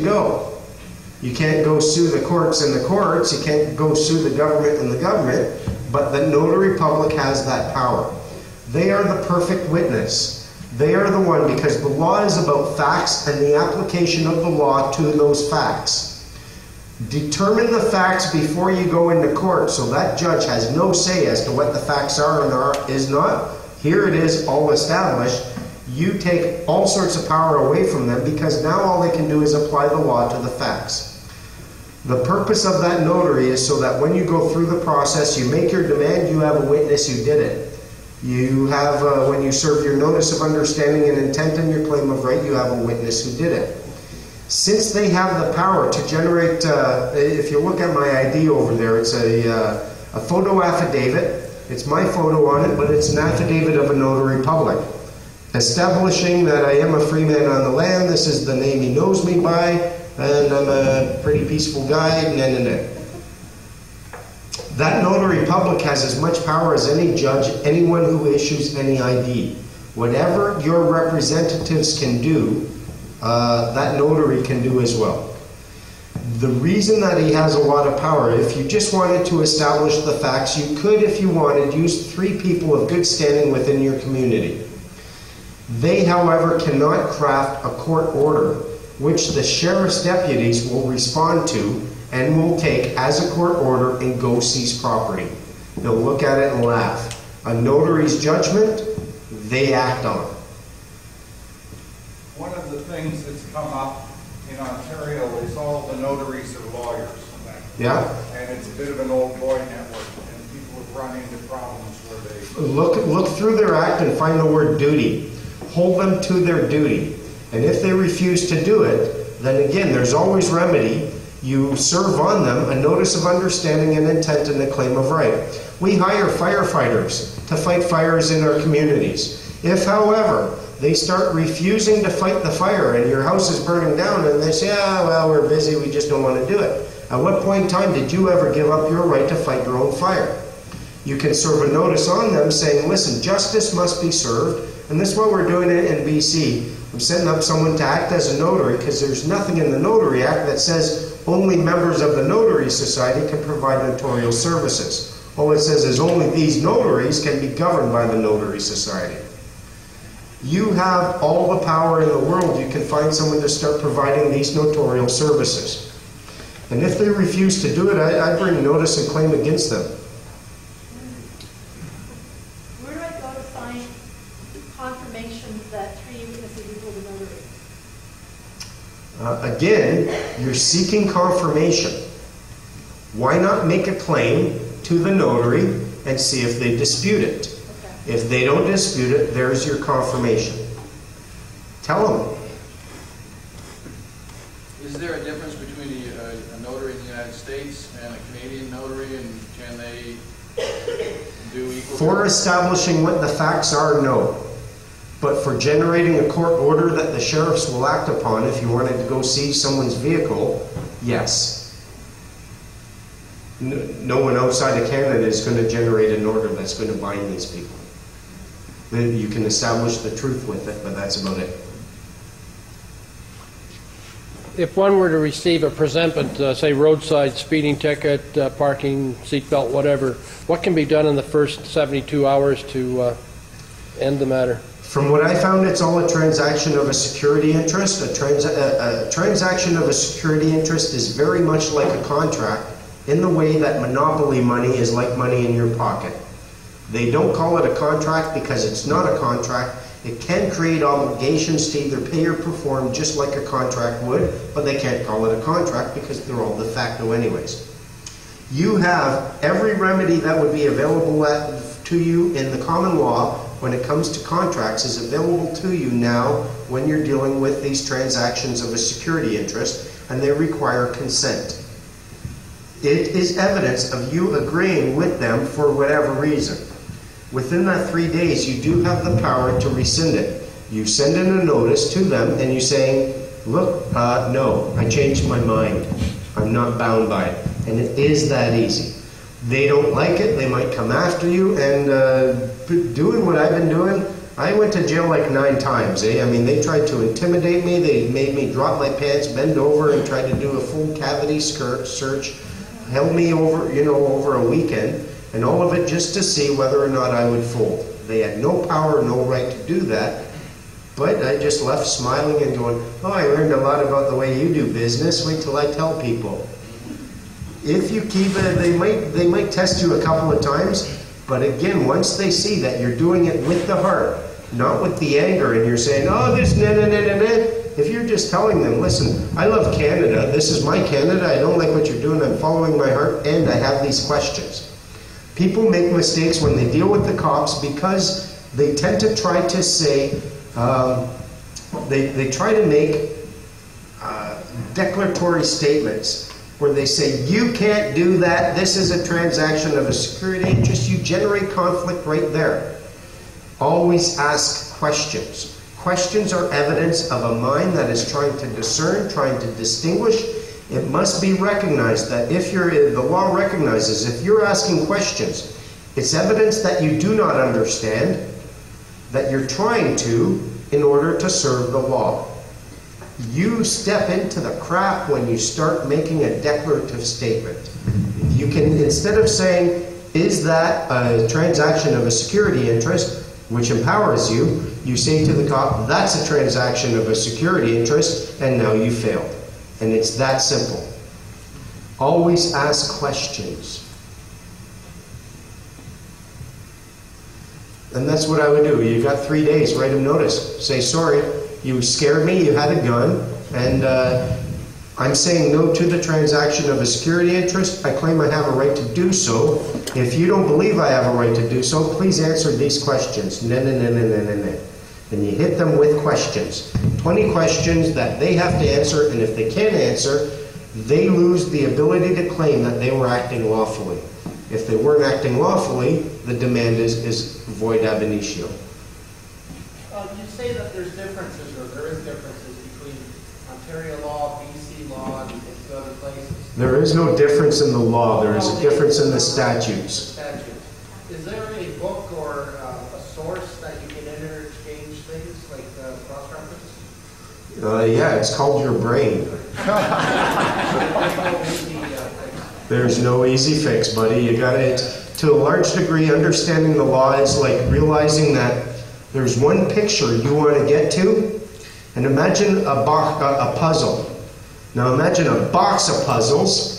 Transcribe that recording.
go. You can't go sue the courts and the courts, you can't go sue the government and the government, but the notary public has that power. They are the perfect witness. They are the one, because the law is about facts and the application of the law to those facts. Determine the facts before you go into court, so that judge has no say as to what the facts are and is not. Here it is, all established. You take all sorts of power away from them, because now all they can do is apply the law to the facts. The purpose of that notary is so that when you go through the process, you make your demand, you have a witness who did it. You have, when you serve your notice of understanding and intent and your claim of right, you have a witness who did it. Since they have the power to generate, if you look at my ID over there, it's a photo affidavit. It's my photo on it, but it's an affidavit of a notary public, establishing that I am a free man on the land. This is the name he knows me by, and I'm a pretty peaceful guy. That notary public has as much power as any judge, anyone who issues any ID. Whatever your representatives can do, that notary can do as well. The reason that he has a lot of power, if you just wanted to establish the facts, you could, if you wanted, use 3 people of good standing within your community. They, however, cannot craft a court order which the sheriff's deputies will respond to and will take as a court order and go seize property. They'll look at it and laugh. A notary's judgment, they act on. One of the things that's come up in Ontario is all the notaries are lawyers. Yeah. And it's a bit of an old boy network, and people have run into problems where they... Look through their act and find the word duty. Hold them to their duty. And if they refuse to do it, then again, there's always remedy. You serve on them a notice of understanding and intent and a claim of right. We hire firefighters to fight fires in our communities. If, however, they start refusing to fight the fire and your house is burning down and they say, ah, well, we're busy, we just don't want to do it. At what point in time did you ever give up your right to fight your own fire? You can serve a notice on them saying, listen, justice must be served, and this is what we're doing in BC. I'm setting up someone to act as a notary because there's nothing in the Notary Act that says only members of the Notary Society can provide notarial services. All it says is only these notaries can be governed by the Notary Society. You have all the power in the world. You can find someone to start providing these notarial services. And if they refuse to do it, I bring notice and claim against them. Where do I go to find confirmation that 3 witnesses equal the notary? Again, you're seeking confirmation. Why not make a claim to the notary and see if they dispute it? Okay. If they don't dispute it, there's your confirmation. Tell them. Is there a difference between a notary in the United States and a Canadian notary, and can they do equal? For establishing what the facts are, no. But for generating a court order that the sheriffs will act upon if you wanted to go seize someone's vehicle, yes. No one outside of Canada is going to generate an order that's going to bind these people. You can establish the truth with it, but that's about it. If one were to receive a presentment, say roadside speeding ticket, parking, seatbelt, whatever, what can be done in the first 72 hours to end the matter? From what I found, it's all a transaction of a security interest. A transaction of a security interest is very much like a contract in the way that monopoly money is like money in your pocket. They don't call it a contract because it's not a contract. It can create obligations to either pay or perform just like a contract would, but they can't call it a contract because they're all de facto anyways. You have every remedy that would be available to you in the common law when it comes to contracts is available to you now when you're dealing with these transactions of a security interest, and they require consent. It is evidence of you agreeing with them for whatever reason. Within that 3 days, you do have the power to rescind it. You send in a notice to them and you say, look, no, I changed my mind. I'm not bound by it. And it is that easy. They don't like it, they might come after you, and doing what I've been doing, I went to jail like 9 times, eh? I mean, they tried to intimidate me, they made me drop my pants, bend over, and try to do a full cavity search, held me over, you know, over a weekend, and all of it just to see whether or not I would fold. They had no power, no right to do that, but I just left smiling and going, oh, I learned a lot about the way you do business, wait till I tell people. If you keep it, they might test you a couple of times, but again, once they see that you're doing it with the heart, not with the anger, and you're saying, oh, this, if you're just telling them, listen, I love Canada, this is my Canada, I don't like what you're doing, I'm following my heart, and I have these questions. People make mistakes when they deal with the cops because they tend to try to say, they try to make declaratory statements where they say, you can't do that, this is a transaction of a security interest, you generate conflict right there. Always ask questions. Questions are evidence of a mind that is trying to discern, trying to distinguish. It must be recognized that if the law recognizes, if you're asking questions, it's evidence that you do not understand, that you're trying to in order to serve the law. You step into the crap when you start making a declarative statement. You can, instead of saying, is that a transaction of a security interest, which empowers you, you say to the cop, that's a transaction of a security interest, and now you failed. And it's that simple. Always ask questions. And that's what I would do. You got 3 days, write them notice. Say, sorry, you scared me, you had a gun, and I'm saying no to the transaction of a security interest. I claim I have a right to do so. If you don't believe I have a right to do so, please answer these questions. And you hit them with questions. 20 questions that they have to answer, and if they can't answer, they lose the ability to claim that they were acting lawfully. If they weren't acting lawfully, the demand is void ab initio. You say that there's differences, or there is differences between Ontario law, BC law, and other places. There is no difference in the law. There is a difference in the statutes. Is there a book or a source that you can interchange things, like cross-reference? Yeah, it's called your brain. There's no easy fix, buddy. You got it. To a large degree, understanding the law is like realizing that there's one picture you want to get to, and imagine a puzzle. Now imagine a box of puzzles,